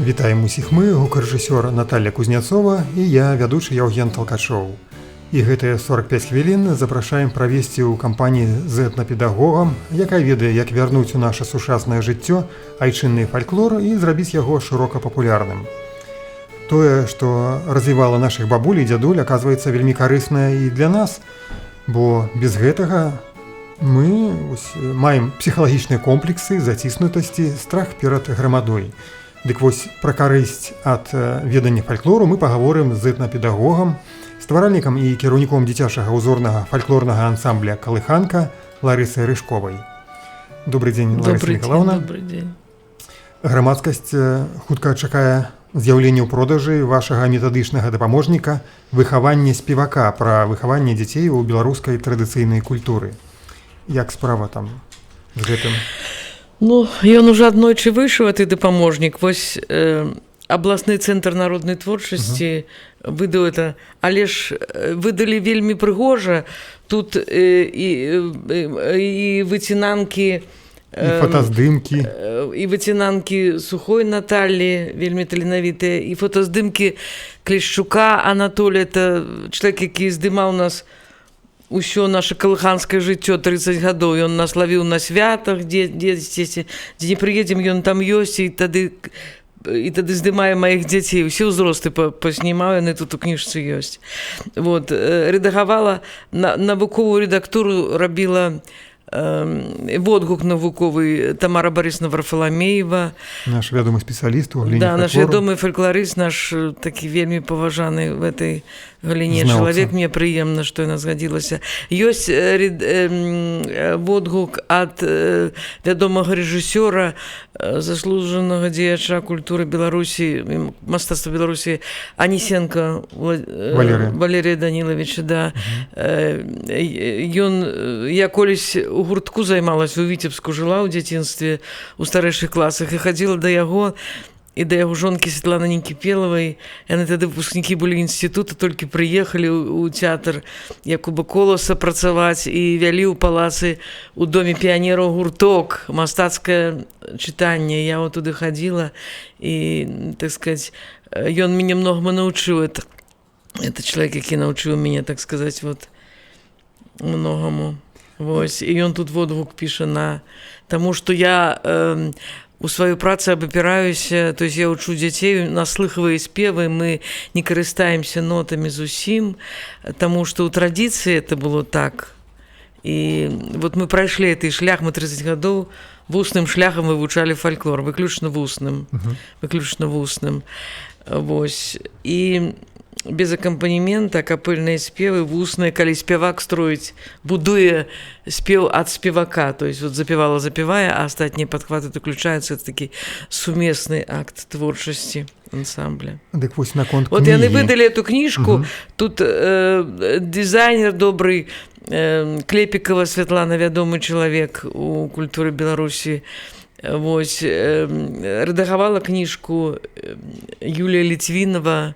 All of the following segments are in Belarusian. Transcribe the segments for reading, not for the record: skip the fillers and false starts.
Вітаем усіх мы, гукарэжысёр Наталья Кузняцова і я, вядучы Яўген Талкачоў. І гэтыя 45 хвілін запрашаем правесці ў кампаніі з этнапедагогам, якая ведае, як вярнуць у наша сучаснае жыццё айчынны фальклор і зрабіць яго шырока папулярным. Тое, што развівала нашых бабуль і дзядуль, аказваецца вельмі карыснае і для нас, бо без гэтага мы маем псіхалагічныя комплексы, заціснутасці, страх перад грамадой. Дык вось пра карысць ад ведання фальклору мы пагаворым з этнапедагогам, стваральнікам і кіраўніком дзіцячага ўзорнага фальклорнага ансамбля «Калыханка» Ларысай Рыжковай. Добрый дзень, Ларыса Мікалаўна. Добрый дзень. Грамадскасць хутка чакае з'яўлення ў продажы вашага метадычнага дапаможніка «Выхаванне спевака» пра выхаванне дзяцей у беларускай традыцыйнай культуры. Як справа там з гэтым? Ну, ён уже аднойчы выйшаў, а ты дапаможнік. Вось абласны цэнтр народнай творчасці выдаў это, але ж выдалі вельмі прыгожа. Тут і выцінанкі, і фотаздымкі, і выцінанкі Сухой Наталі, вельмі таленавітыя, і фотаздымкі Клішчука Анатолія, это чалавек, які здымаў нас усё наше калыханскае жыццё 30 гадоў. Ён нас лавіў на святах, дзе не прыедзем, ён там ёсць, і тады здымае маіх дзяцей. Усе ўзросты паснімаў, яны тут у кніжцы ёсць. Вот. Рэдагавала, навуковую рэдактуру рабіла водгук навуковы Тамара Барысовна Варфаламеева. Наш вядомы спецыяліст у галіне фальклору. Да, наш вядомы фальклорыст, наш такі вельмі паважаны в этой галіне чалавек. Мне прыемна, што яна згадзілася. Ёсць водгук ад вядомага рэжысёра, заслужанага дзеяча культуры Беларусі, мастацтва Беларусі, Анісенка Валерія Данілавіча. Да. Я колись у гуртку займалась, у Віцебску жыла ў дзяцінстве, у старэйшых класах, і хадзіла да яго, і да яго жонкі Светланы Нікіпелавай. Яны тады выпускнікі былі інстытута, толькі прыехалі ў тэатр Якуба Коласа працаваць і вялі ў палацы у доме піянераў гурток, мастацкае чытанне. Я вот туды хадзіла, і, так сказать, ён мяне многому научыў. Это чалавек, які научыў мяне, так сказать, вот многому. Вось. І ён тут водгук піша таму што я у сваёй працы абапіраюся, то есть я учу дзяцей на слыхавыя спевы, мы не карыстаемся нотамі зусім, таму што ў традыцыі это было так. І вот мы прайшлі гэты шлях, мы 30 гадоў вусным шляхам вывучалі фальклор, выключна вусным. Выключна вусным. Вось. І без акампанемента капыльныя спевы вусныя, калі спевак строіць, будуе спеў ад спевака, то есть вот запявае, а астатнія падхваты уключаюцца. Это такі сумесны акт творчасці ансамбля. Дык вось наконт кнігі. Вот яны выдалі эту кніжку, тут дызайнер добрый, Клепікава Святлана, вядомы чалавек у культуры Беларусі. Вось, рэдагавала кніжку Юлія Літвінова,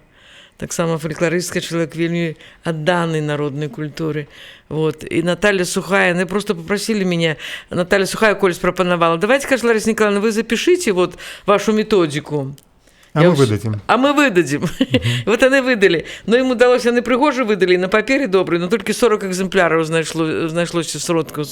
таксама фальклорыстка, чалавек вельмі адданы народнай культуры. Вот. І Наталья Сухая, яны просто попросили меня, Наталья Сухая колись прапанавала, давайте, кажа, Лариса Николаевна, вы запишите вот вашу методику. Мы выдадим. А мы выдадим. Вот яны выдалі. Но ім удалося, яны прыгожа выдалі, на папере добрый, но толькі 40 экземпляраў знайшлося сродкаў.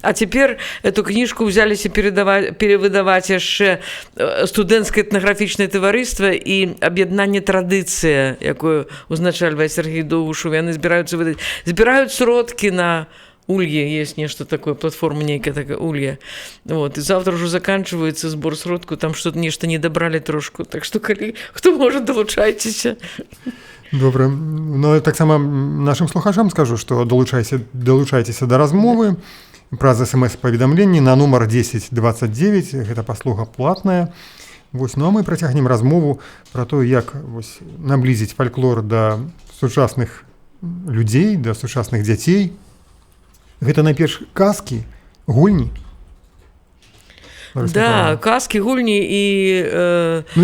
А цяпер эту кніжку ўзяліся перавыдаваць яшчэ студэнцкае этнаграфічнае таварыства і аб'яднанне «Традыцыя», якое узначальвае Сергей Доўгушев. Яны збіраюцца выдаць. Збіраюць сродкі на Улье, есть нечто такое, платформа некая такая, Улья. Вот. И завтра уже заканчивается сбор сродку, там что-то нечто не добрали трошку. Так что, кто может, долучайтеся. Добре. Ну, так само нашим слухачам скажу, что долучайтеся до размовы праз смс-паведамленні на нумар 1029, гэта паслуга платная. Вось, ну а мы працягнем размову про то, як вось наблізіць фальклор да сучасных людзей, да сучасных дзяцей. Гэта найперш казкі, гульні. Да, казкі, гульні і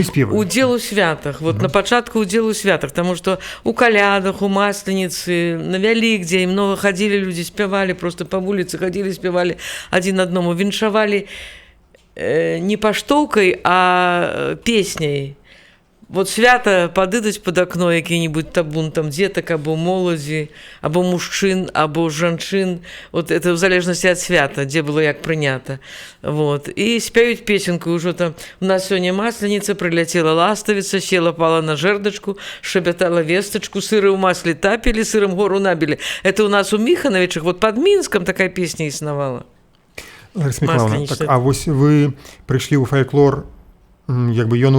спевы. Удзел у святах. Вот на пачатку удзел у святах, таму што у калядах, у масленіцы, на Вялікдзень многа хадзілі людзі, спявалі, просто па вуліцы хадзілі, спявалі адзін аднаму, віншавалі не паштоўкай, а песняй. Вот свята падыдуць пад акно які-нибудь табун там дзетак, або моладзі, або мужчын, або жанчын. Вот это в залежнасці ад свята, дзе было як прынята. Вот. І спяюць песенку. Ужо там у нас сёння масленіца, прыляцела ластавіца, села пала на жэрдачку, шабятала вестачку, сыры ў масле тапілі, сырым гору набілі. Это у нас у Міхановичах, вот пад Мінскам такая песня існавала. Лариса Миколаївна, так, а ось ви прийшли у фольклор, як бы ён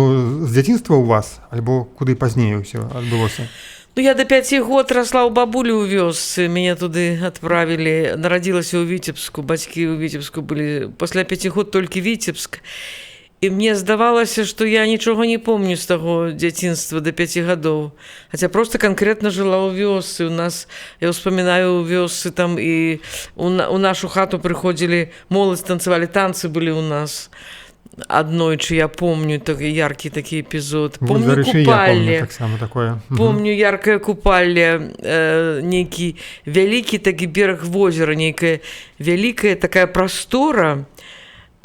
з дзяцінства ў вас, альбо куды пазней ўсё адбылося? Ну, я до 5 год росла у бабулі ў вёсцы, мяне туды адправілі, нарадзілася ў Віцебску, бацькі ў Віцебску былі, пасля 5 год толькі Віцебск. І мне здавалася, што я нічога не помню з таго дзяцінства до 5 гадоў. Хаця проста канкрэтна жыла ў вёсцы. У нас, я ўспамінаю, у вёсцы там і у нашу хату прыходзілі, моладзь танцавалі, танцы былі ў нас. Аднойчы я помню такі яркі такі эпізод. Помню купалле. Помню яркае купалле, нейкі вялікі такі бераг возера, нейкая вялікая такая прастора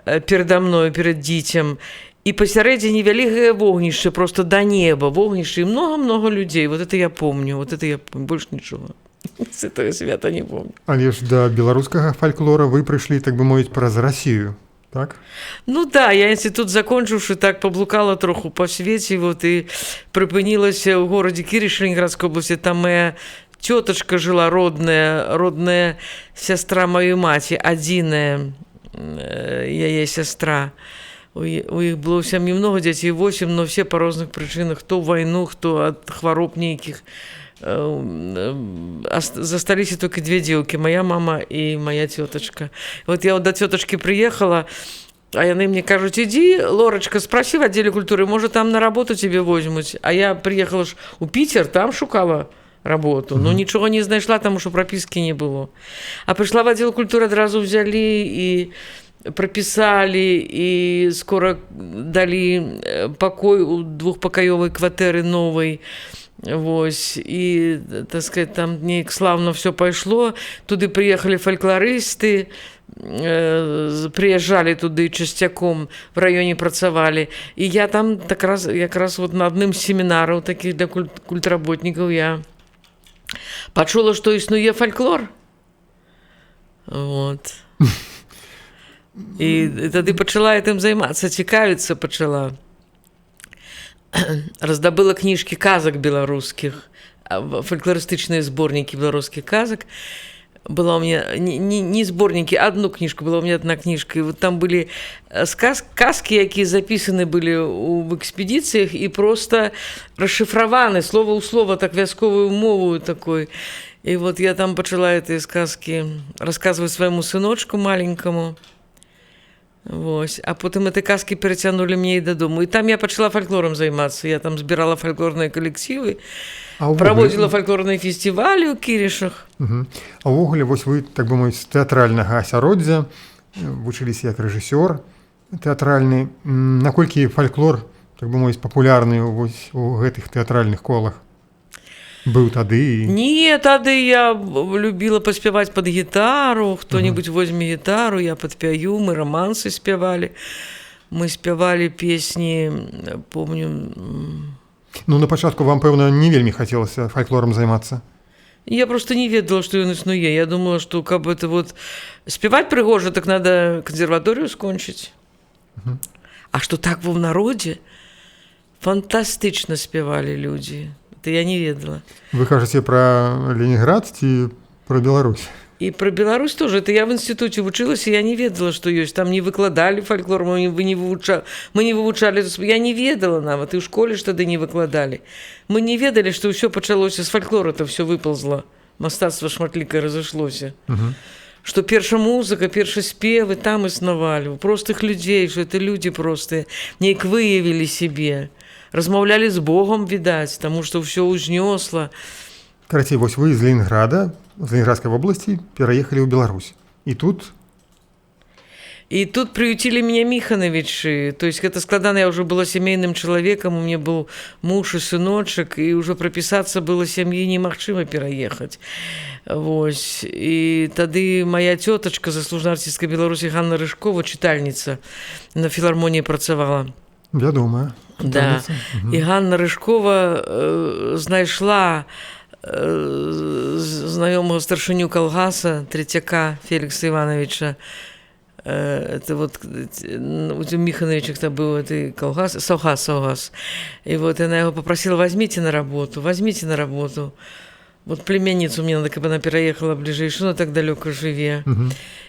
передо мною, перед дзіцем. І пасярэдзіне вялікае вогнішча, просто до неба вогнішча, і много-много людзей. Вот это я помню, больш нічога. З этого свята не помню. Але ж да беларускага фальклора вы прыйшлі, так бы мовіць, праз Расію. Так? Ну да, я інстытут закончыўшы, так паблукала троху па свеце, вот, і прыпынілася ў горадзе Кірыш Ленінградскай обласці, там моя цётачка жыла родная сястра маёй маці, адзіная яе сястра. У іх было ў сям'і много дзяцей, 8, но все па розных прычынах, хто ў вайну, хто ад хвароб нейкіх. Засталіся только 2 дзеўкі, моя мама і моя цётачка. Вот я до цётачкі приехала, а яны мне кажуць: иди, Лорочка, спроси в отделе культуры, может, там на работу тебе возьмуць. А я приехала ж у Питер, там шукала работу, но нічога не знайшла, тому що прописки не было. А пришла в отдел культуры, адразу взяли и прописали, и скоро дали покой у 2-пакаёвай кватэры новой. Вось, і, так сказать, там неяк славно все пайшло. Туды приехали фольклорысты, приезжали туды часцяком, в раёне працавалі. І я там якраз вот на адным з семінараў такіх для культработнікаў я пачула, што існуе фольклор. Вот. І тады пачала гэтым займацца, цікавіцца пачала. Раздабыла кніжкі казак беларускіх, фольклорыстычныя зборнікі беларускіх казак. Была у меня не зборнікі, одну кніжку, была у меня одна кніжка. І вот там былі казкі, якія запісаны былі в экспедыцыях і просто расшифраваны слова ў слова, так вясковую мову такой. І вот я там пачала гэтыя сказкі расказваць свайму сыночку маленькаму. Вось. А потым этой казкі перацягнулі мне і дадому. І там я пачала фальклорам займацца. Я там збірала фальклорныя калектывы, праводзіла фальклорныя фестывалі ў Кірышах. А ўвогуле, вось вы, так бы мовіць, з тэатральнага асяроддзя, вучыліся як рэжысёр тэатральны. Наколькі фальклор, так бы мовіць, папулярны вось у гэтых тэатральных колах? Быў тады? Не, тады я любіла паспяваць пад гітару, хто-нибудь возьме гітару, я падпяю, мы романсы спявалі. Мы спявалі песні, помню... Ну, на пачатку вам, пэўна, не вельмі хацелася фальклорам займацца? Я просто не ведала, што ён існуе. Я думала, што каб это вот спяваць прыгожа, так надо кансерваторыю скончыць. А што так во в народзе фантастычна спявалі людзі. Я не ведала. Вы кажаце пра Ленінград ці пра Беларусь? І пра Беларусь тоже. Это я в інстытуце вучылася, я не ведала, што ёсць. Там не выкладалі фальклор, мы не вывучалі. Я не ведала нават, і ў школе ж тады не выкладалі. Мы не ведалі, што ўсё пачалося з фальклора-то, ўсё выпалзла. Мастацтва шматлікае разышлося. Што перша музыка, першы спевы там існавалі. У простых людзей, што это людзі простыя, неяк выявілі сябе. Размаўлялі з Богом, відаць, таму што ўсё ўзнёсла. Карацей, вось вы з Ленінграда, з Ленінградскай вобласці, пераехалі ў Беларусь. І тут? И тут приютили меня Михановичи. То есть это складано, я уже была семейным человеком, у меня был муж и сыночек, и уже прописаться было семьи немагчыма пераехаць. Вось. І тады моя тётачка, заслужная артистка Беларусі Ганна Рыжкова, чытальніца, на філармоніі працавала. Вядомая. Да. І Ганна Рыжкова знайшла знаёмага старшыню калгаса Трэцяка Фелікса Івановича. Это вот у Михановичах там был это колгас, Саугас. И вот она его попросила, возьмите на работу. Вот племянницу мне надо, чтобы она переехала ближайшую, она так далеко живе.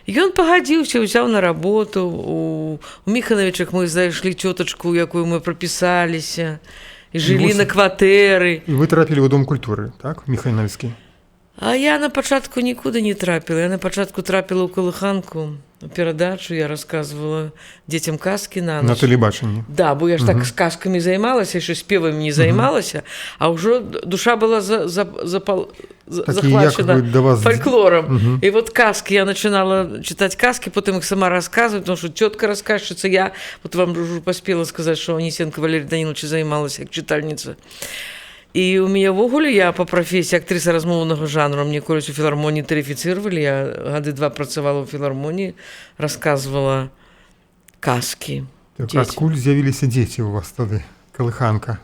И он погодился, взял на работу. У Михановичах мы зашли теточку, якую мы прописались, и жили на кватэры. И вы трапили в Дом культуры, так, Михайловский? А я на пачатку нікуды не трапила. Я на пачатку трапила ў калыханку, перадачу я рассказывала дзецям казкі на ноч. На тэлебачанні. Да, бо я ж так з казкамі займалася, яшчэ спевамі не займалася, а ўжо душа была захвачена фольклором. И вот казки, я начинала читать казки, потом их сама рассказывать, потому что тетка рассказчица, я вот вам уже поспела сказать, что Анисенко Валерий Данилович займалась как читальница. И у меня в огуле, я по профессии актриса размовного жанра, мне колись у филармонии тарифицировали, я годы 2 працавала в филармонии, рассказывала казки. Так, откуль з'явились дети у вас тогда? Колыханка.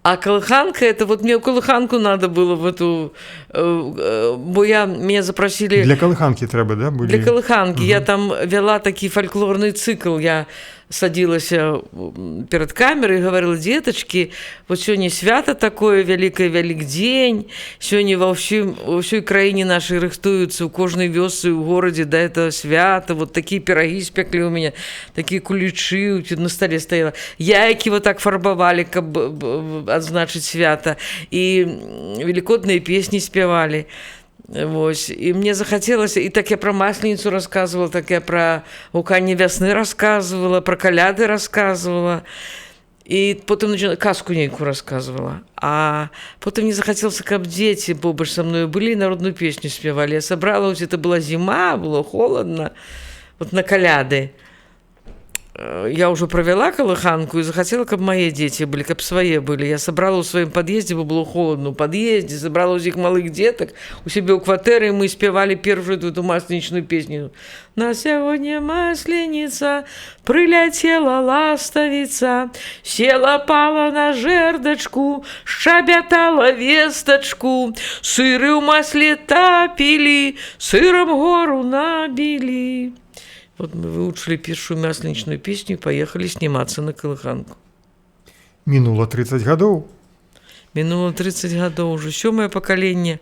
А колыханка, это вот мне колыханку надо было в эту, бо меня запросили... Для колыханки треба, да? Были? Для колыханки. Я там вела такой фольклорный цикл, я садилась перед камерой и говорила, деточки, вот сегодня свято такое, великое Великдень, сегодня во всей краине нашей рыхтуются, у каждой вёсцы, у городе, да, это свято, вот такие пироги спекли у меня, такие куличи на столе стояло, яйки вот так фарбовали, как отзначить свято, и великодные песни спевали. Вось. И мне захотелось, и так я про Масленицу рассказывала, так я про гуканне вясны рассказывала, про каляды рассказывала, и потом казку нейку рассказывала. А потом мне захотелось, как дети побач со мной были и народную песню спевали. Я собрала, вот это была зима, было холодно, вот на каляды. Я уже провела колыханку и захотела, чтобы мои дети были, чтобы свои были. Я собрала у своем подъезде, бо было холодно, у подъезде, собрала у всех малых деток, у себя у квартиры, и мы спевали первую эту масленичную песню. На сегодня масленица, прилетела ластовица, села пала на жердочку, щебетала весточку, сыры у масле топили, сыром гору набили. Вот мы выучили первую масленичную песню и поехали сниматься на колыханку. Минуло 30 годов. Минуло 30 годов уже. Сёмое поколение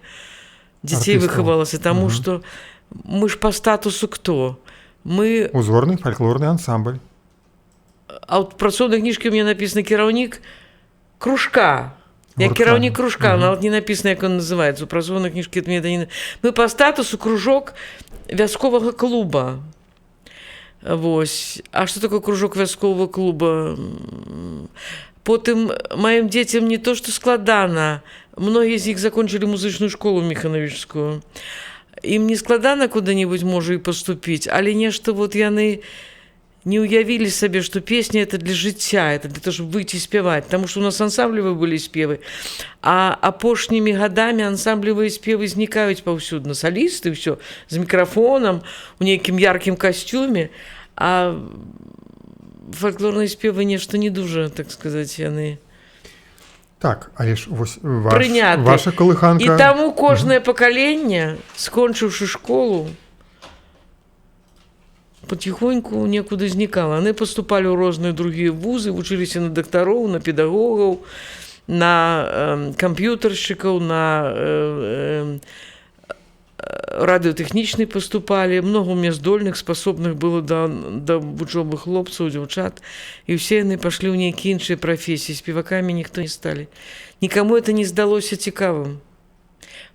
детей выховалось, потому что мы ж по статусу кто? Мы... Узорный фольклорный ансамбль. А вот в працоўнай кніжкі у меня написано кіраўнік кружка. Я кіраўнік кружка, но вот не написано, как он называется. У працоўнай кніжкі мы по статусу кружок вясковага клуба. Вось. А что такое кружок вяскового клуба? Потым моим детям не то, что складана. Многие из них закончили музычную школу Михановичскую. Им не складана куда-нибудь можа и поступить, але нешта вот яны не уявили себе, что песня это для жыцця, это для того, чтобы выйти и спевать. Потому что у нас ансамблевые были спевы, а апошнімі годами ансамблевые спевы знікаюць паўсюдна. Солисты, все, с микрофоном, у нейкім яркім костюме, а фольклорные спевы нешта не дуже, так сказать, яны... Так, але ж ваша колыханка... И тому кожное поколение, скончивши школу, потихоньку некуда зникало. Они поступали в разные другие вузы, учились на докторов, на педагогов, на компьютерщиков, на радиотехничный поступали. Много у меня здольных, способных было до учебы хлопцев, девчат. И все они пошли в некие іншие профессии. Спеваками никто не стали. Никому это не сдалось цікавым.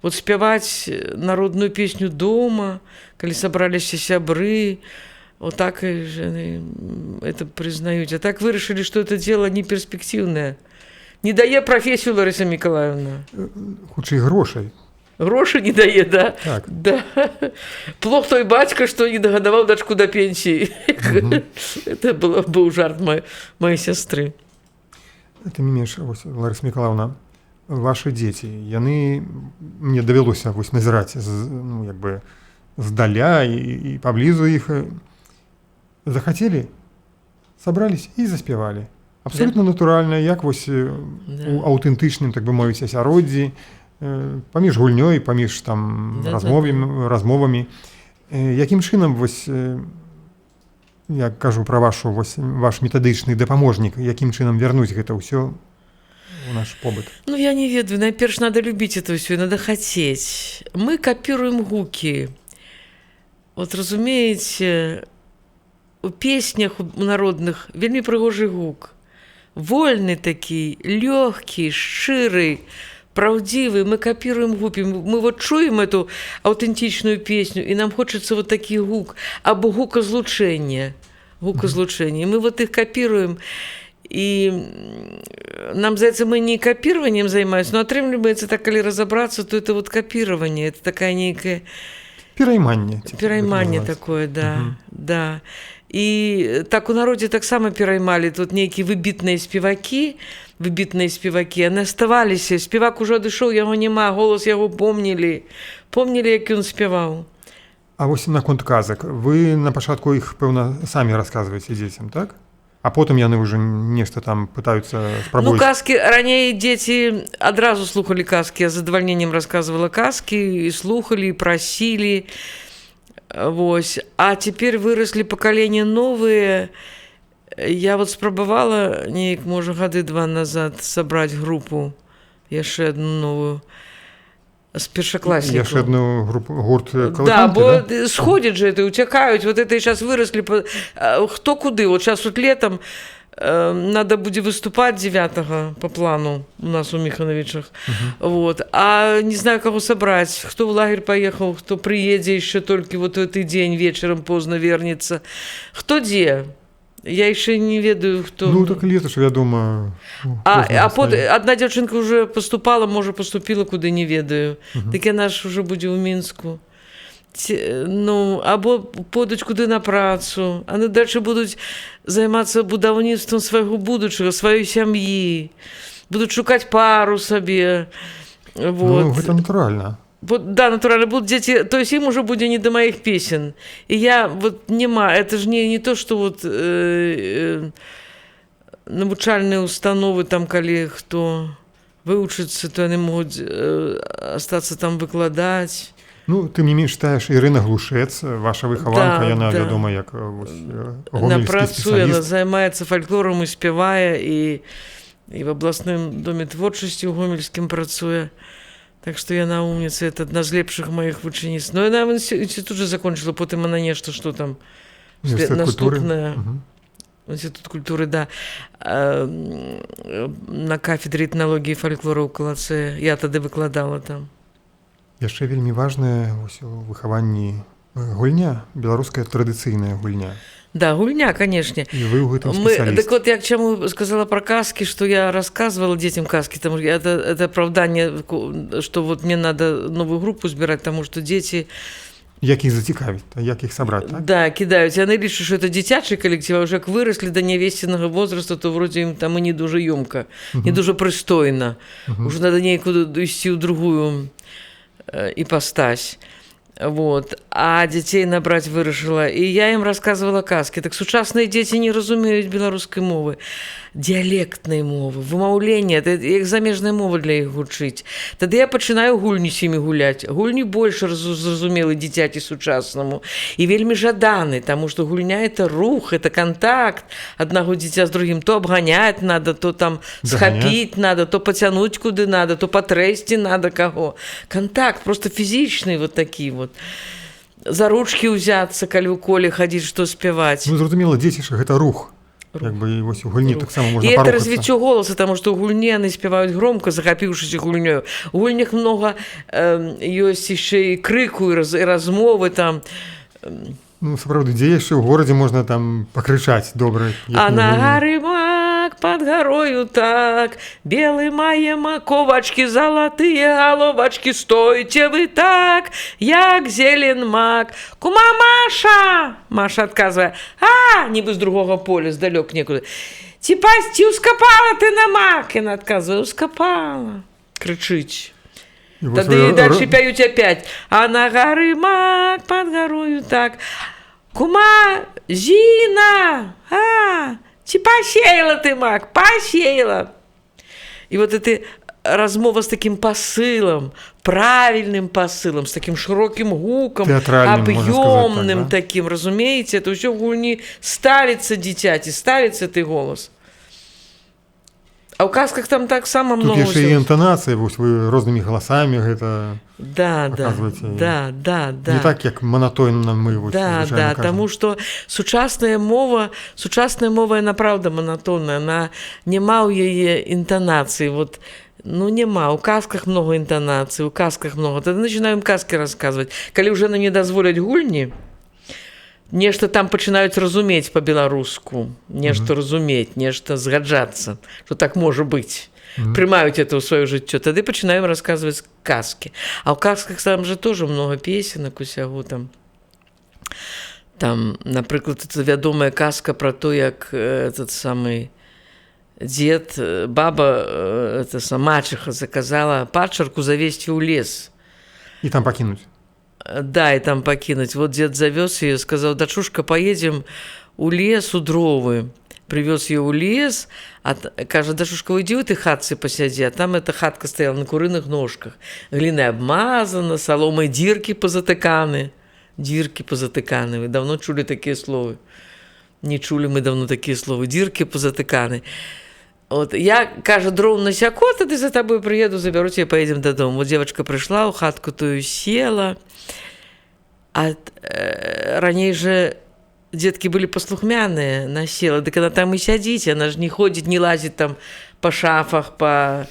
Вот спевать народную песню дома, когда собрались все сябры, вот так это признают. А так вы решили, что это дело не перспективное. Не дае профессию, Лариса Николаевна. Хутчэй грошай. Грошы не дае, да? Так. Да. Плох той бацька, што не дагадаваў дачку да пенсіі. Это быў жарт маёй сястры. Тым не менш, вось, Ларыса Мікалаўна, вашы дзеці, яны, мне давялося вось назіраць ну, як бы здаля і паблізу іх, захацелі, сабрались і заспявалі. Абсолютно натуральна, як вось у аўтэнтычным, так бы мовіць, асяроддзі, паміж гульнёй, паміж там размовамі. Якім чынам вось, я кажу пра ваш метадычны дапаможнік, якім чынам вярнуць гэта ўсё у наш побыт? Ну, я не ведаю. Найперш, надо любить это все, надо хотеть. Мы копируем гуки. Вот, разумеете, у песнях народных вельмі прыгожы гук. Вольны такі, лёгкі, шчыры, правдивый. Мы копируем гуки. Мы вот чуем эту аутентичную песню, и нам хочется вот такий гук. Або гукозлучение. Гукозлучение. Мы вот их копируем. И нам, здаецца, мы не копированием занимаемся, но отрымліваецца так, калі разобраться, то это вот копирование. Это такая некая... Перайманне. Перайманне такое, да. Да. І так у народзе таксама пераймалі тут нейкія выбітныя спевакі, яны аставаліся, спевак ужо адышоў, яго няма, голас яго помнілі, як ён спяваў. А вось наконт казак, вы на пачатку іх, пэўна, самі расказваеце дзецям, так? А потым яны ўжо нешта там пытаюцца спрабоваць. Ну, казкі, раней дзеці адразу слухалі казкі, я з задавальненнем расказвала казкі, і слухалі, і прасілі. Вось. А цяпер выраслі пакаленні новыя. Я вот спрабавала неяк, можа, гады 2 назад сабраць групу, яшчэ адну новую, з першакласнікаў. Яшчэ адну гурт калыханкі, да? Бо сходят же это, уцякаюць, вот это сейчас выросли, хто куды, вот сейчас вот летом надо будзе выступаць 9 по плану у нас у Міхановічах. Вот. А не знаю, каго сабраць, хто в лагерь паехаў, хто прыедзе яшчэ толькі вот в гэты дзень вечарам позна вернецца. Хто дзе? Я яшчэ не ведаю, хто... Ну, так лета ж, вядома... Адна дзяўчынка уже поступала, можа, поступила, куды не ведаю. Так яна ж уже будзе ў Мінску. Ну, або пойдуць куды на працу, а ну дальше будуць займацца будаўніцтвам свайго будучага, сваёй сям'і, будуць шукаць пару сабе. Вот. Ну, гэта натуральна. Да, натурально, будут дети, то есть им уже будет не до моих песен. И я вот нема, это же не то, что вот навучальные установы, там, коли кто выучится, то они могут остаться там выкладать. Ну, тым не менш, таеш, Ірына Глушэц, ваша выхаванка, яна вядома як гомельскі працуе, спецыяліст. Яна займаецца фальклорам і спявае, і в абласным доме творчасці ў гомельскім працуе. Так што яна умніца, это адна з лепшых маіх вучаніц. Но яна в інстытут же закончила, потым она нешта, што там наступнае. Інстытут культуры, да. На кафедры этнологіі і фальклора ў Калацэ. Я тады выкладала там. Яшчэ вельмі важная у выхаванні гульня, беларуская традыцыйная гульня. Да, гульня, конечно. И вы в этом специалист. Так вот, я к чему сказала про казки, что я рассказывала детям казки, потому что это оправдание, что вот мне надо новую группу собирать, потому что дети... Як их зацікавить, як их собрать, так? Да, кидают. Яны лічаць, что это дзіцячий коллектив, а уже как выросли до невестиного возраста, то вроде им там и не дуже ёмко, не дуже пристойно. Уже надо некуда идти в другую ипостась. Вот. А дзяцей набраць вырашыла. І я ім расказвала казкі. Так сучасныя дзеці не разумеюць беларускай мовы. Дыялектнай мовы, вымаўлення, як замежная мова для іх гучыць. Тады я пачынаю гульні з імі гуляць. Гульні больш зразумелы дзіцяці сучаснаму. І вельмі жаданы, таму што гульня — это рух, это контакт. Аднаго дзіця з другім то абганяць надо, то там схапіць надо, то пацянуць куды надо, то патрэсці надо каго. Контакт просто фізічны вот такі вот. За ручкі ўзяцца, калі ў коле хадзіць, што спяваць. Ну, зразумела, дзеці ж гэта рух. Как бы вось у гульні таксама можна і парухацца. это развіццё голаса, таму што ў гульні яны спяваюць громко, захапіўшыся гульнёю. У гульнях многа ёсць яшчэ і крыку, і размовы там. Ну, сапраўды, дзе яшчэ ў горадзе можна там пакрычаць добра. А на гары мак под горою так, белый мае маковачки, золотые головочки, стойте вы так, як зелен мак. Кума Маша! Маша отказывая, нібы з другого поля, здалёк некуда. Ці пасці ускапала ты на мак? Яна отказывая, ускапала. Крычыць. Тады дальше пяюць опять. А на гары мак, под горою так. Кума Зина! Ці посеяла ты мак? Посеяла. И вот эта размова с таким посылом, правильным посылом, с таким широким гуком, объемным да? Таким, разумеете, это все в гульні ставится дитяти, ставится ты голос. А ў казках там так само тут много. Тут яшчэ і інтанацыя, вось вы рознымі галасамі гэта показваеце. Да. Не так, як манатонна мы вось, да, таму што сучасная мова, яна правда манатонная, она няма ў яе інтанацыі. Вот, няма, у казках много інтанацый, у казках много. Тады начинаем казкі расказваць. Калі ўжо нам не дазволяць гульні, нешта там пачынаюць разумець па-беларуску, нешта разумець, нешта згаджацца, што так можа быць. Прымаюць это ў сваё жыццё, тады пачынаем расказваць казкі. А ў казках там же тоже много песенак усяго там. Там, напрыклад, это вядомая казка про то, як этот самый дзед, баба, мачыха заказала падчарку завесці ў лес. І там пакінуць. Да, и там покинуть. Вот дед завез ее, сказал, дочушка, поедем у лес, у дровы. Привез ее у лес, кажет, дочушка, уйди в этой хатце посяди, а там эта хатка стояла на курыных ножках. Глиной обмазана, соломой дирки позатыканы. Дирки позатыканы. Вы давно чули такие слова? Не чули мы давно такие слова. Дирки позатыканы. Вот, я, кажет, дров насяко, тогда за тобой приеду, заберу тебя, поедем до дома. Вот девочка пришла, у хатку тую села. Раней же детки были послухмяные, она села. Так она там и сядить, она же не ходит, не лазит там по шафах, по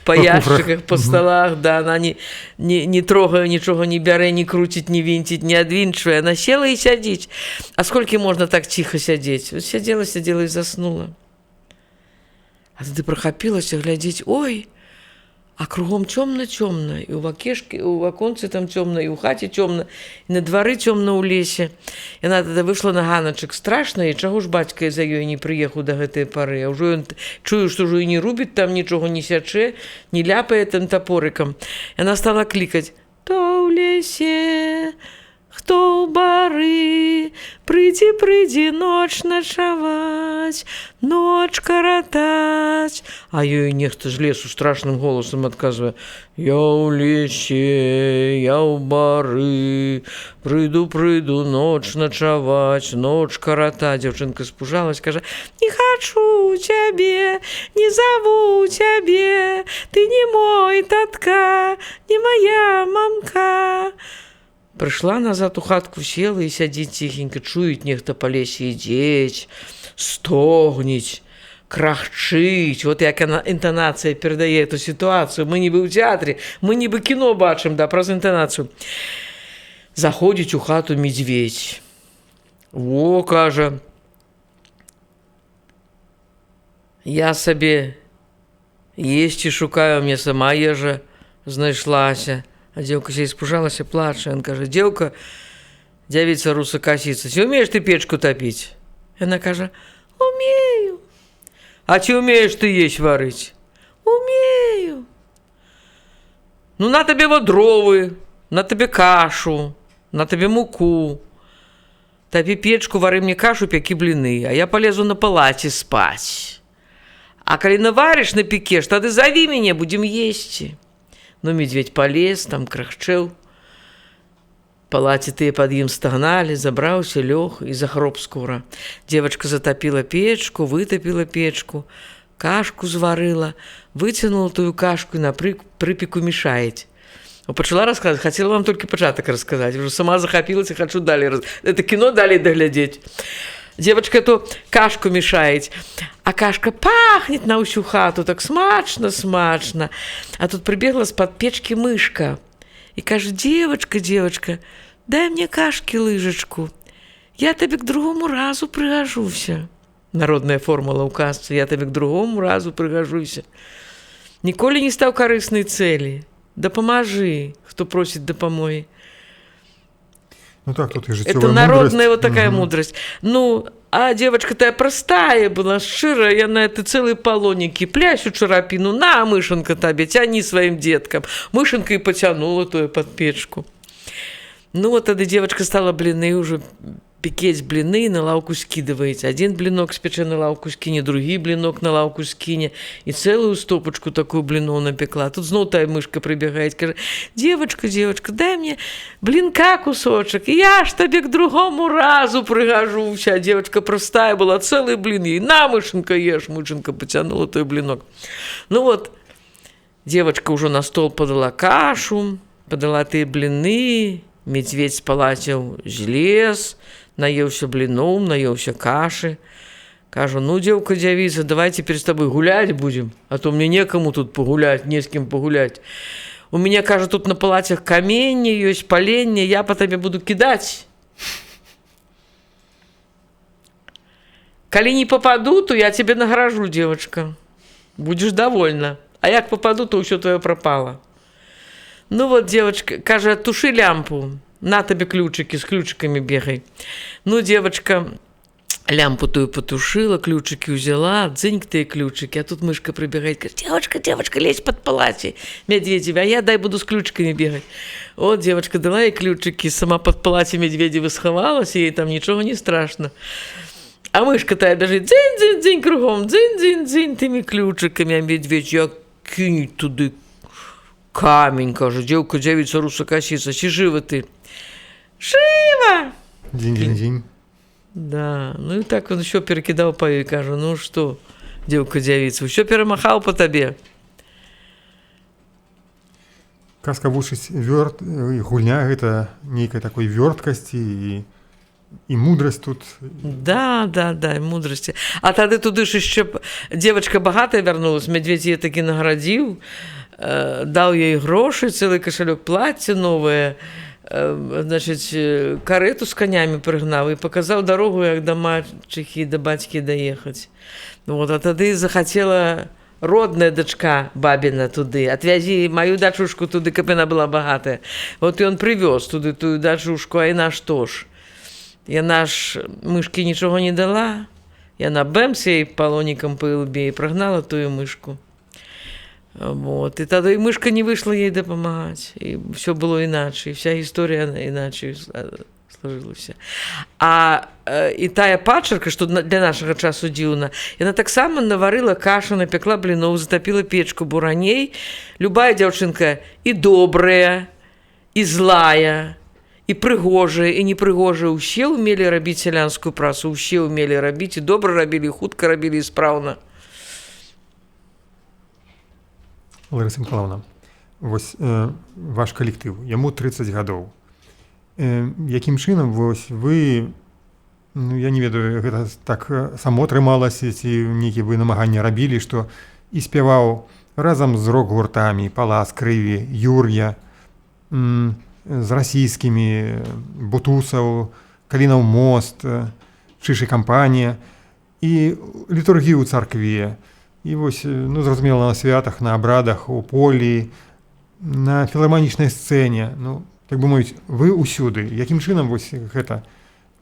ящиках, по столах, да, она не трогая, ничего не бярэ, не крутит, не винтит, не адвинчивая. Она села и сядить. А сколько можно так тихо сядеть? Вот сидела и заснула. А ты прохапилась глядеть, ой, а кругом темно-темно, и у оконце там темно, и у хате темно, и на дворы темно у лесе. И она тогда вышла на ганачек страшно, и чего ж батька за ее не приехал до этой поры. А уже он чую, что уже и не рубит там ничего, не сяче, не ляпает там топориком. И она стала кликать, то в лесе, кто у бары, прыйди, ночь ночевать, ночь коротать. А ее нехто з лесу страшным голосом отказывая, я у лесе, я у бары, прыйду, ночь ночевать, ночь коротать. Девчонка спужалась, скажа, не хочу тебе, не зову тебе, ты не мой татка, не моя мамка. Прыйшла назад у хатку, села і сядзіць ціхенька, чуюць нехта па лесе ідзець, стогніць, крахчыць. Вот як яна інтанацыя перадае эту сітуацыю. Мы нібы ў тэатры, мы нібы кіно бачым, да, праз інтанацыю. Заходзіць у хату медведь. Во, кажа, я сабе есці шукаю, мне сама ежа знайшлася. А девка себе испужалась и плачет. Он говорит, девка, девица русокосица, ты умеешь ты печку топить? И она говорит, умею. А ты умеешь ты есть варить? Умею. Ну, на тебе вот дровы, на тебе кашу, на тебе муку. Топи печку, вари мне кашу, пеки блины, а я полезу на палате спать. А коли наваришь, напекешь, тогда зови меня, будем есть. Ну, медведь полез, там крахчэў. Палаці тыя пад ім стагналі, забраўся, лёг і захроп скора. Девочка затопила печку, вытопила печку, кашку зварыла, выцянула тую кашку і на прыпеку мешаець. Пачала расказваць, хацела вам толькі пачатак расказаць, уже сама захапілася, хочу далей. Это кино далей даглядзець. Девочка эту кашку мешает, а кашка пахнет на всю хату, так смачно. А тут прибегла с-под печки мышка и кажет, девочка, дай мне кашки лыжечку, я тебе к другому разу пригожуся. народная формула ў казцы, я табе к другому разу прыгажуся. Ніколі не стаў карыснай цэлі. Дапамажы, хто просіць дапамогі. Ну так, тут и житевая Это народная мудрость. вот такая мудрость. Ну, а девочка-то простая была, шчырая, яна ты целые полоники, плящу чарапину, на, мышенка табе, тяни своим деткам. Мышенка и потянула тую под печку. Ну вот тогда девочка стала блины уже пекеть блины, на лавку скидываете. Один блинок спече на лавку скине, другий блинок на лавку скине. И целую стопочку такую блину напекла. Тут снова та мышка прибегает, говорит: девочка, девочка, дай мне блинка кусочек, и я ж тебе к другому разу пригожусь. А девочка простая была, целый блин ей. На, мышенька, ешь. Мышенька потянула той блинок. Ну вот, девочка уже на стол подала кашу, подала те блины. Медведь спалаціў злез, наеўся бліноў, наеўся кашы. Кажу: ну, девка девица, давай теперь с тобой гулять будем, а то мне некому тут погулять, не с кем погулять. У меня, кажу, тут на палацях каменье есть, поленье, я по тебе буду кидать. Коли не попаду, то я тебе награжу, девочка. Будешь довольна. А як попаду, то все твое пропало. Ну вот, девочка, каже, туши лямпу, на тебе ключики, с ключиками бегай. Ну, девочка лямпу тую потушила, ключики взяла, дзыньк те ключики, а тут мышка прибегает, говорит: девочка, девочка, лезь под палати, Медведева, а я дай буду с ключиками бегать. Вот девочка дала ей ключики, сама под палати Медведева сховалась, ей там ничего не страшно. А мышка-то бежит: дзынь-дзынь-дзынь кругом, дзынь-дзынь-дзынь теми ключиками, а медведь я кинь туды камень, каже, девка, девица, русокосица, чи жива ты? Жива! День-день-день. Да, ну и так он еще перекидал по ей, каже: ну что, девка, девица, еще перемахал по тебе. Казка вучыць і гульня гэта нейкай такой вёрткасці і мудрасць тут. Да, и мудрости. А тады туды ж еще девочка богатая вернулась, медведь ей таки наградил, дал ей гроши, целый кошелек платья новое, значит, карету с конями пригнал и показал дорогу, как до мачехи, до батьки доехать. Вот, а тады захотела родная дочка бабина туды, отвязи мою дочушку туды, как она была богатая. Вот и он привез туды ту дочушку, а она что ж? Яна ж мышке ничего не дала, яна бэмс ей полоником по лбе и прогнала тую мышку. Вот. И тогда и мышка не вышла ей допомагать, и все было иначе, и вся история иначе сложилась. А и тая пачерка, что для нашего часу дзіўна, яна таксама наварила кашу, напекла блинов, затопила печку бураней. Любая дзяўчынка и добрая, и злая, и прыгожая, и непрыгожая, усе умели рабіць сялянскую працу, усе умели рабіць, и добра рабілі, і хутка рабілі, і спраўна. Лариса Миколаївна, вось ваш калектыў, яму 30 гадоў. Якім чынам вось вы, ну я не ведаю, гэта так само атрымалася, ці нейкія вы намаганні рабілі, што і спяваў разам з рок-гуртамі Палац, Крыві, Юр'я, з расійскімі Бутусаў, Калінаў мост, Чышы кампанія і літургію ў царкве. І вось, ну, зразумела, на святах, на абрадах, у полі, на філарманічнай сцэне. Ну, так бы мовіць, вы ўсюды. Якім чынам вось гэта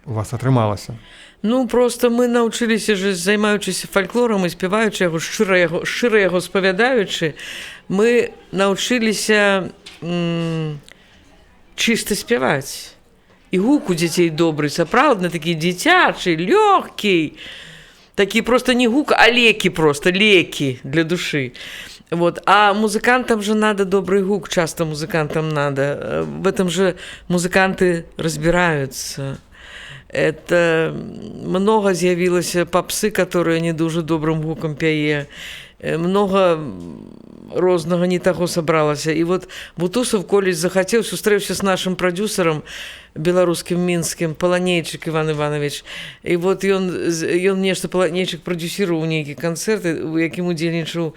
у вас атрымалася? Ну, просто мы научились же, займаючись фольклором и спеваючи его, шчыра яго спавядаючы, мы научилися чисто спяваць. І гук у дзяцей добрый, сапраўдны, такі дзіцячы, лёгкі. Такие просто не гук, а леки просто, леки для души. Вот. А музыкантам же надо добрый гук, часто музыкантам надо. В этом же музыканты разбираются. Это много з'явілася попсы, которые не дуже добрым гуком пяе. Много рознага не таго сабралася. І вот Бутусов колись захацеў, сустрэўся з нашим прадюсерам беларускім мінскім, Паланейчык Іван Іванович. І вот ён нешта Паланейчык прадюсіраваў нейкі канцэрты, у якім удзельнічаў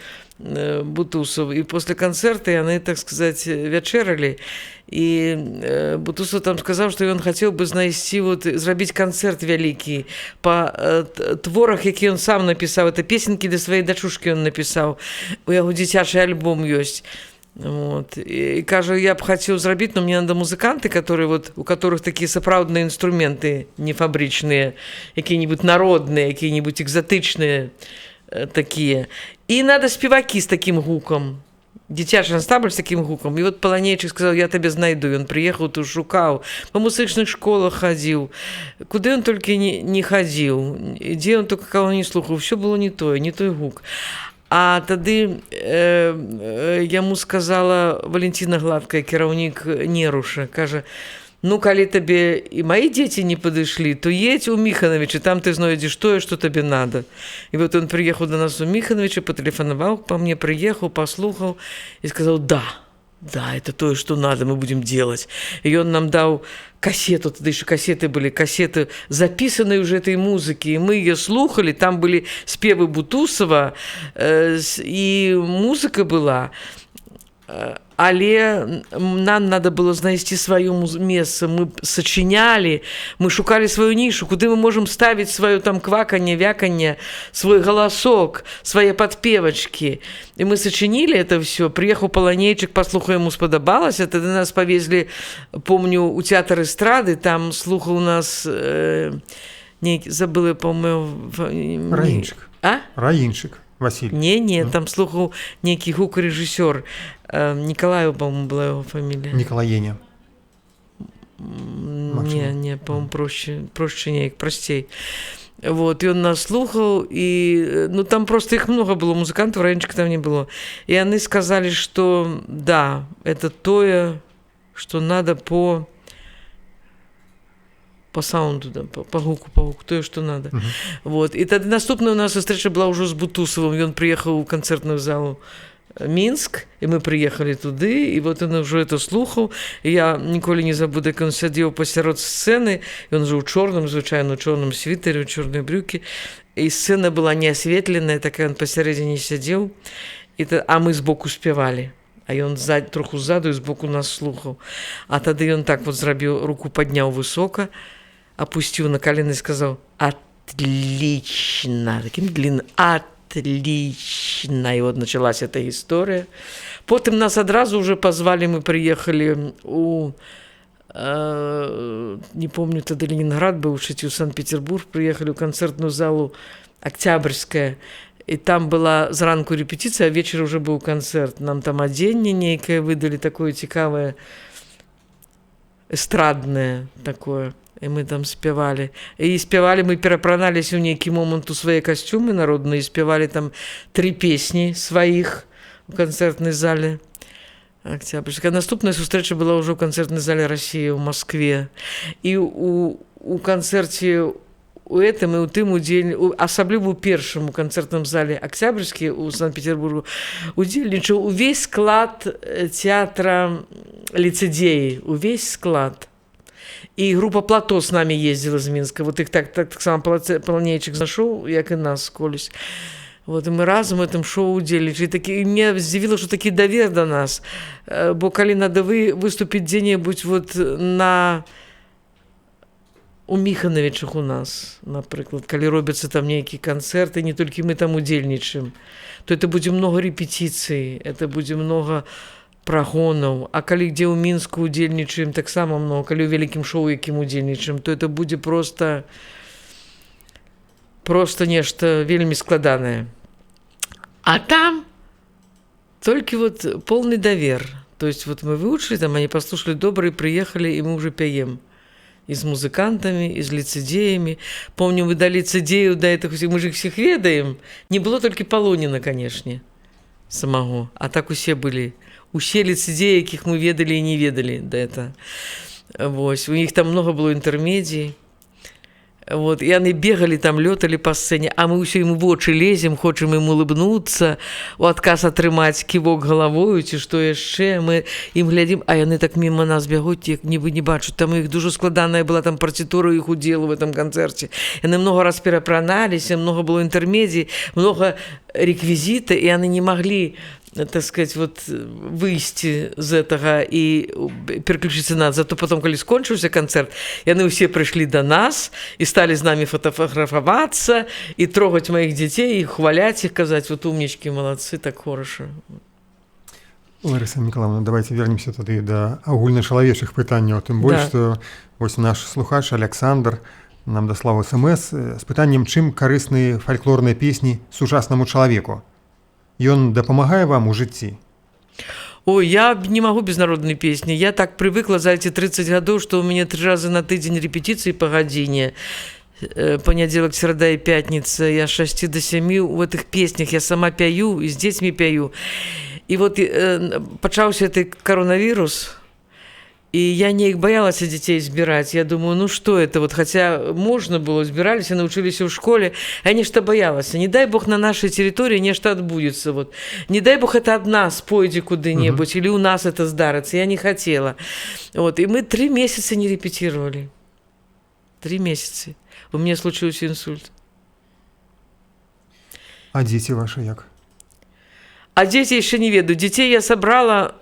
Бутусов. І после канцэрта яны, так сказаць, вячэралі. і Бутусаў там сказаў, што ён хацеў бы знайсці зрабіць канцэрт вялікі па творах, які ён сам напісаў. Это песенкі для сваёй дачушкі ён напісаў. У яго дзіцячы альбом ёсць. І кажа, я б хацеў зрабіць, но мне надо музыканты, у которых такія сапраўдныя інструменты нефабрычныя, якія-нибудь народныя, якія-нибудь экзатычныя такія. І надо спевакі з такім гукам. Дзіцячы ансамбль з такім гукам. І Паланейчык сказаў, я табе знайду. Ён прыехаў, тут шукаў, па музычных школах хадзіў. Куды ён толькі не хадзіў, дзе ён толькі каго не слухаў, усё было не той гук. А тады яму сказала Валентина Гладкая, кіраўнік Неруша, кажа, ну, калі табе і мои дзеці не падышлі, то едь у Міхановича, там ты знойдзеш тое, што табе надо. І он прыехаў до нас у Міхановича, патэлефанаваў па мне, прыехаў, паслухаў і сказаў, да, это тое, што надо, мы будем делать. І ён нам даў кассету, тады еще кассеты были, кассеты записанные уже этой музыки, и мы ее слухали, там были спевы Бутусова, и музыка была, але нам надо было знайсці сваё месца, мы сачынялі, мы шукалі сваю нішу, куды мы можам ставіць сваё там кваканне, вяканне, свой галасок, свае падпевачкі. І мы сачынілі это все. Прыехаў Паланейчык, паслухаў, яму спадабалася, тады нас павезлі, помню, у тэатр эстрады, там слухаў нас забыла, по-моему, Раінчык. А? Раінчык. Василь. Не, там слухаў нейкі гукарэжысёр. Николаева, по-моему, была его фамилия. Николаеня. Не, по-моему, проще неяк, простей. И он нас слухал, и там просто их много было, музыкантов, Раинчика там не было. И они сказали, что да, это то, что надо по саунду, да, по гуку, то, что надо. И тогда наступная у нас встреча была уже с Бутусовым, и он приехал в концертную залу Мінск, і мы прыехалі туды, і ён уже это слухаў. І я ніколі не забуду, як ён сядзеў пасярод сцэны, ён уже ў чорным, звычайно, чорным світары, ў чорныя брюкі, і сцэна была не асветленая, так ён пасярэдзіне сядзеў, а мы збоку спявалі. А ён троху ззаду і збоку нас слухаў. А тады ён так зрабіў, руку падняў высока, опусціў на калені і сказаў «Отлично!» Таким длинным «Отлично!» И началась эта история. Потом нас одразу уже позвали, мы приехали не помню, тогда Ленинград был, в Санкт-Петербург, приехали в концертную залу Октябрьская, и там была зранку репетиция, а вечер уже был концерт. Нам там оденье некое выдали, такое цікавое, эстрадное такое. І ми там співали. І співали, ми перапраналися в нейкі момант у свае касцюмы народныя, і співали там 3 песні сваіх у канцэртнай зале Октябрьская. Наступная сустрэча была ўжо ў канцэртнай зале России ў Москве. І у канцэрце у этом і ў тым удзельнічаў, асабліва ў першым у канцэртным зале Октябрьскі у Санкт-Петербургу удзельнічаў увесь склад тэатра Лицедеі, увесь склад. И группа «Плато» с нами ездила из Минска. Их так само Паланейчык знайшоў, як и нас колись. И мы разом в этом шоу удзельнічалі. И меня удивило, что такі давер до нас. Бо калі надо выступить где-нибудь у Міхановичах у нас, например, калі робятся там некие концерты, не только мы там удзельнічаем, то это будет много репетиций, это будет много прагонаў, а калі где ў Мінску удзельнічаем, таксама много, калі ў вялікім шоу якім удзельнічаем, то это будзе просто нешта вельмі складанае. А там толькі полный давер. То есть мы выучили, там они послушали добра, и приехали, и мы уже пяем. И с музыкантами, и с лицедеями. Помню, мы до лицедею, до этого, мы же их всех ведаем. Не было только Полонина, конечно, самого. А так усе были. Усе лицедеи, якіх мы ведали и не ведали до этого. У них там много было интермедий. И они бегали там, лётали по сцене, а мы ўсё ему в очи лезем, хочем ему улыбнуться, у адказ атрымаць ківок галавою, ці што яшчэ, мы ім глядзім, а яны так мимо нас бягуць, як нібы не бачуць. Там іх дуже складаная была там партитура іх удзелу в этом канцэрце. Яны много раз перапраналіся, много было интермедий, много реквизита, и они не могли, так сказать, вот выйти з гэтага і переключиться на. Зато потом, калі скончыўся канцэрт, яны ўсе прыйшлі да нас і сталі з намі фотографавацца і трогаць маіх дзяцей і хваляць іх, казаць, вот умнічкі, маладцы, так хораша. Лариса Миколаевна, давайте вернемся тады да агульначалавечых пытанняў, тым больш, што вось наш слухач Александр нам даслаў СМС з пытаннем, чым карысны фальклорныя песні сучаснаму чалавеку. Ён дапамагае вам у жыцці? Ой, я не могу без народной песни. Я так привыкла за эти 30 годов, что у меня 3 раза на тыдзень репетиции по гадзіне. Понеделок, среда и пятница. Я с 6 до 7 в этих песнях. Я сама пяю и с детьми пяю. И вот пачаўся этот коронавирус, и я неяк боялась детей збирать. Я думаю, ну что это? Вот, хотя можно было, збирались, научились в школе. А я нечто боялась. Не дай бог на нашей территории нечто отбудется. Вот. Не дай бог это от нас пойдет куда-нибудь, или у нас это сдарится. Я не хотела. Вот. И мы 3 месяца не репетировали. 3 месяца. У меня случился инсульт. А дети ваши як? А дети еще не ведаю. Детей я собрала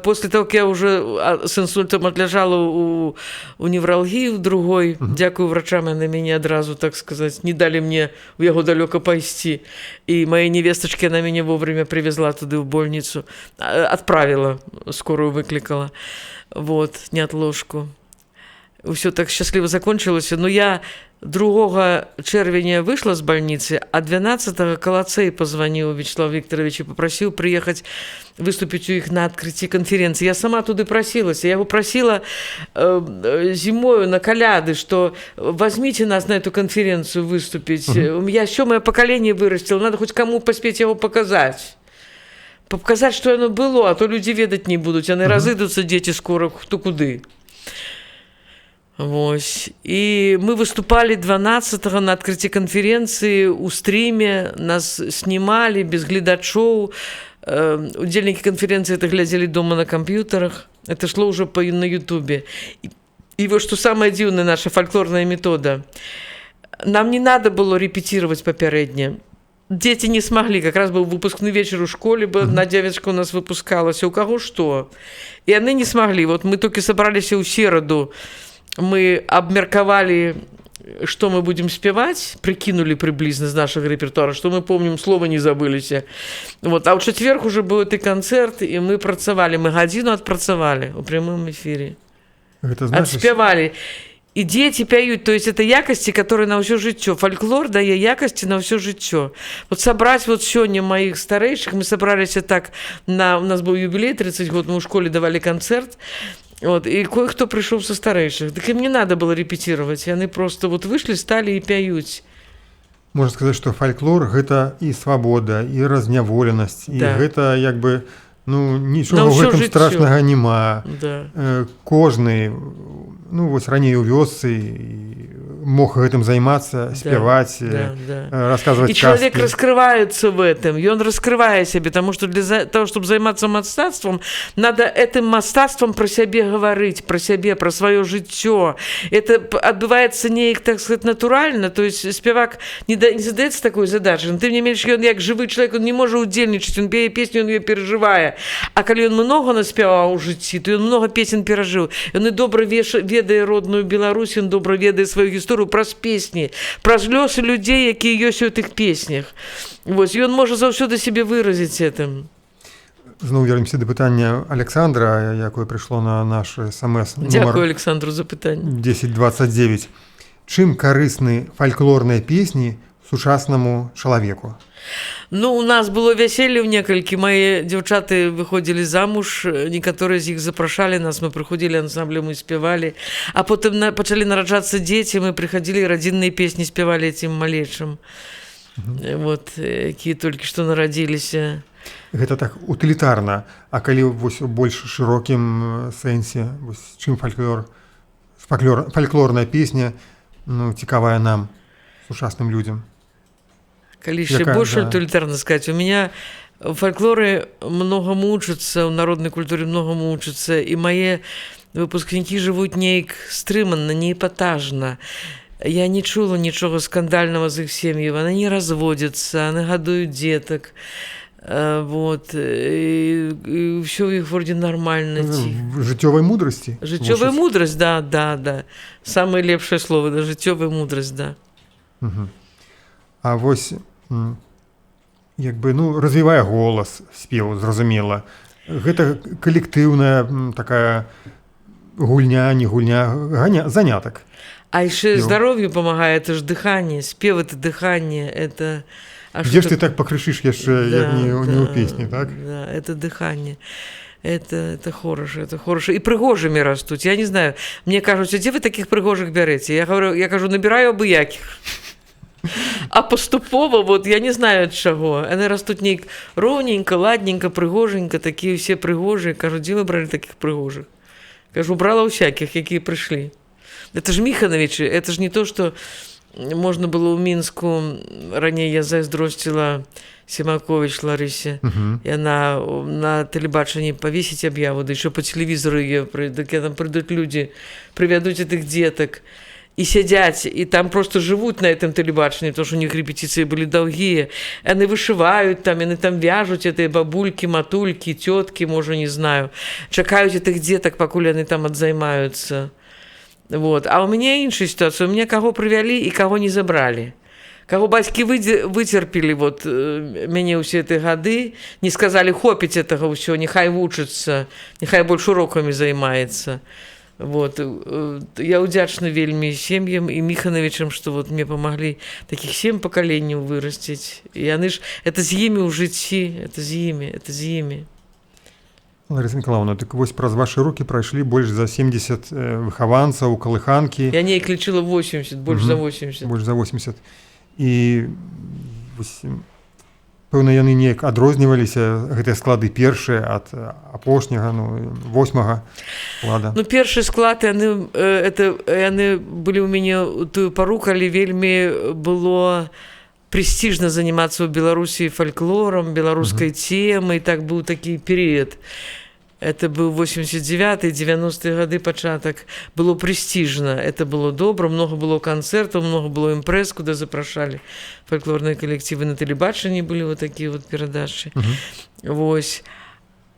после того, как я уже с инсультом отлежала у невралгии в другой. Дякую врачам, они меня одразу, так сказать, не дали мне в его далеко пойти. И моей невесточке она меня вовремя привезла туда в больницу. Отправила, скорую выкликала. Вот, неотложку. Все так счастливо закончилось. Но я 2 чэрвеня вышла з больницы, а 12-го Калацей позвонил Вячеслав Викторович и попросил приехать выступить у их на открытии конференции. Я сама туда просилась. Я его просила зимою на коляды, что возьмите нас на эту конференцию выступить. У меня еще мое поколение вырастило, надо хоть кому поспеть его показать. Показать, что оно было, а то люди ведать не будут. Они разыдутся, дети, скоро, кто куды. Вось. И мы выступали 12-го на открытии конференции у стриме, нас снимали без глядачоў. Удзельники конференции это глядели дома на компьютерах. Это шло уже на ютубе. И вот что самое дивное, наша фольклорная метода. Нам не надо было репетировать попярэдне. Дети не смогли. Как раз был выпускный вечер у школе, одна девочка у нас выпускалась. У кого что. И они не смогли. Вот мы только собрались у середу. Мы обмерковали, что мы будем спевать, прикинули приблизно из нашего репертуара, что мы помним, слова не забылись. Вот. А в четверг уже был этот концерт, и мы працавали. Мы годину отпрацавали в прямом эфире. Это значит... Отспевали. И дети пяют, то есть это якости, которые на все жыццё. Фольклор дае якости на все жыццё. Вот собрать вот сегодня моих старейших, мы собрались так, у нас был юбилей, 30 год, мы в школе давали концерт, вот, и кое-кто пришел со старейших. Так им не надо было репетировать, и они просто вот вышли, стали и пяют. Можно сказать, что фольклор – это и свобода, и разняволенасць, і гэта як бы, ну, нічога ў гэтым страшнага няма. Да. Кожны, ну, вось раней у вёсцы мог гэтым займацца, спяваць, рассказывать сказки. И человек раскрывается в этом, и он раскрывае себе, потому что для того, чтобы заниматься мастацтвом, надо этим мастацтвом про себе говорить, про себе, про свое жыццё. Это отбывается не, так сказать, натурально, то есть спевак не задается такой задачей, но тем не менее, он как живой человек, он не может удзельнічаць, он пее песню, он ее переживае. А калі он много наспяваў у жыцці, то он много песен перажыў. Он и добра ведае родную Беларусь, он добра ведае свою гісторыю праз песні, праз лёсы людзей, якія ёсць у тых песнях. Вось, і он можа заўсёды себе выразіць этим. Зноў вернемся да пытання Александра, якое прыйшло на наш СМС. Дякую Александру за пытанне. 1029. Чым карысны фальклорныя песні сучаснаму чалавеку? Ну, у нас было вяселле ў некалькі. Мои дзяўчаты выходзілі замуж, некаторыя з іх запрашалі нас, мы прыходзілі ансамблем і спявалі. А потым пачалі нараджацца дзеці, мы прыходзілі радзінныя песні спявалі этим малейшым. Вот, якія толькі што нарадзіліся. Гэта так утылітарна. А калі вось у больш шырокім сэнсе, вось чым фальклорная песня, ну, цікавая нам, сучасным людзям? Калі еще больше утилитарно сказать, у меня в фольклоре многому учатся, в народной культуре многому учатся, и мои выпускники живут неяк стрыманно, не эпатажно. Я не чула нічога скандальнага з іх сем'яў. Яны не разводзяцца, яны гадуюць дзетак. Вот. І ўсё ў іх вроде нормально. Жыццёвай мудрасці? Жыццёвая мудрасць, да. Самае лепшае слово, да, жыццёвая мудрасць, да. А вось, развівае голас, спеў, зразумела. Гэта калектыўная такая гульня, не гульня, занятак. А яшчэ здароўю памагае, это ж дыханне, спеў — это дыханне, это... Дзе ж ты так пакрышыш яшчэ, як не ў песні, так? Да, это дыханне. Это хороша. І прыгожымі растуць. Я не знаю, мне кажуць, а дзе вы такіх прыгожых бярэце? Я кажу, набіраю абыякіх. А паступова, вот, я не знаю ад чаго. Яны растуць нейк роўненька, ладненька, прыгоженька, такія ўсе прыгожыя. Кажу, дзе вы бралі такіх прыгожых? Кажу, брала ўсякіх, якія прыйшлі. Это ж Міхановичы, это ж не то, што можна было ў Мінску. Раней я зайздросціла Семакович Ларысе. Яна на тэлебачанні павесіць аб'яву, да ещё па тэлевізору там прыйдуць людзі, прывядуць гэтых дзетак і сядзяць, і там просто жывуць на гэтым тэлебачанні, потому што у них рэпетыцыі былі даўгія. Яны вышываюць там, яны там вяжуць гэтыя бабулькі, матулькі, цёткі, можа, не знаю. Чакаюць гэтых дзетак, пакуль яны там адзаймаюцца. Вот. А ў мяне іншая сітуацыя. У мяне каго прывялі і каго не забралі. Каго бацькі выцерпелі вот, мяне ўсе гэтыя гады, не сказалі, хопіць гэтага ўсё, няхай вучыцца, няхай больш урокамі займаецца. Вот. Я ўдзячна вельмі сем'ям і Міхановичам, што вот мне памаглі такіх 7 пакаленняў вырасціць. І яны ж, это з імі ў жыцці, это з імі. Ларыса Мікалаўна, так вось праз вашы рукі прайшлі больш за 70 выхаванцаў, калыханкі. Я неяк лічыла 80, больш за 80. Больш за 80. І вось, пэўна, яны неяк адрозніваліся, гэтыя склады першыя ад апошняга, 8-га склада. Першы склад, яны былі ў мяне ў тую пару, калі вельмі было престижно заниматься в Беларуси фольклором, белорусской темой. Так был такой период. Это был 89-й, 90-е годы початок. Было престижно, это было добро. Много было концертов, много было импресс, куда запрошали фольклорные коллективы. На телебачении были вот такие вот передачи. Вось.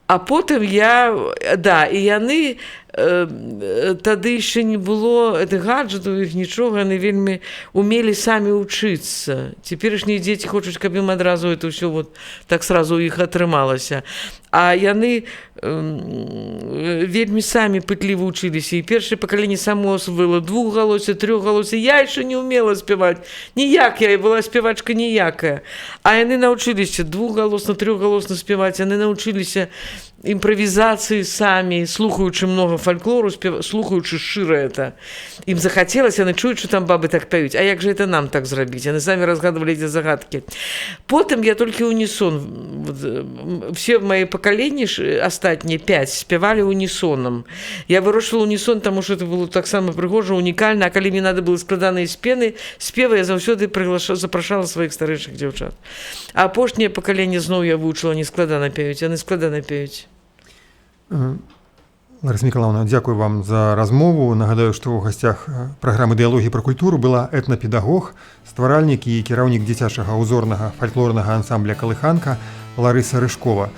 А потым і яны тады яшчэ не было гэтых гаджетаў, іх нічога, яны вельмі умелі самі ўчыцца. Цяперашнія дзеці хочуць, каб ім адразу это ўсё вот так сразу у іх атрымалася. А яны вельмі самі пытліва ўчыліся. І першае пакаленне само освоіла двухгалосе, трёхгалосе. Я яшчэ не умела спяваць. Ніяк, я была спявачка ніякая. А яны научыліся двухгалосна, трёхгалосна спяваць. Яны научыліся імправізацыі самі, слухаючы много фольклору, слухаючы шчыра это. Ім захацелася, яны чуюць, што там бабы так пяюць. А як же это нам так зрабіць? Яны самі разгадывалі эти загадкі. Потым я толькі унісон. Все мои пакаленні астатнія 5 спявалі унісонам. Я вырашыла унісон, таму што это было таксама прыгожа, унікальна. А калі мне надо было складаныя спевы, я заўсёды запрашала сваіх старэйшых дзяўчат. А апошняе пакаленне зноў я вывучыла, не складана пяюць, яны складана пяюць. Ларыса Мікалаўна, дзякую вам за размову. Нагадаю, што ў гасцях праграмы «Дыялогі пра культуру» была этнапедагог, стваральнік і кіраўнік дзіцячага ўзорнага фальклорнага ансамбля «Калыханка» Ларыса Рыжкова.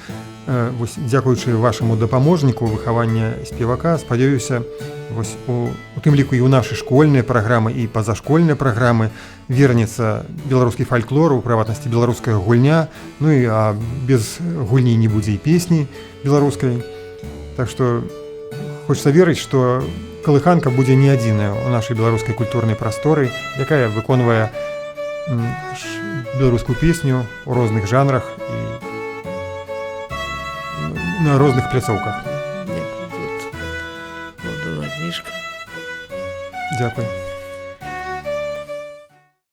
Вось, дзякуючы вашаму дапаможніку выхавання спевака, спадзяюся, вось, у тым ліку і ў нашы школьныя праграмы і пазашкольныя праграмы вернецца беларускі фальклор, у прыватнасці беларуская гульня, і без гульні не будзе і песні беларускай. Так што хочется верыць, што калыханка будзе не адзіная ў нашай беларускай культурнай прасторы, якая выконвае беларускую песню ў розных жанрах і на розных пляцоўках. Вот была кніжка. Дзякуй.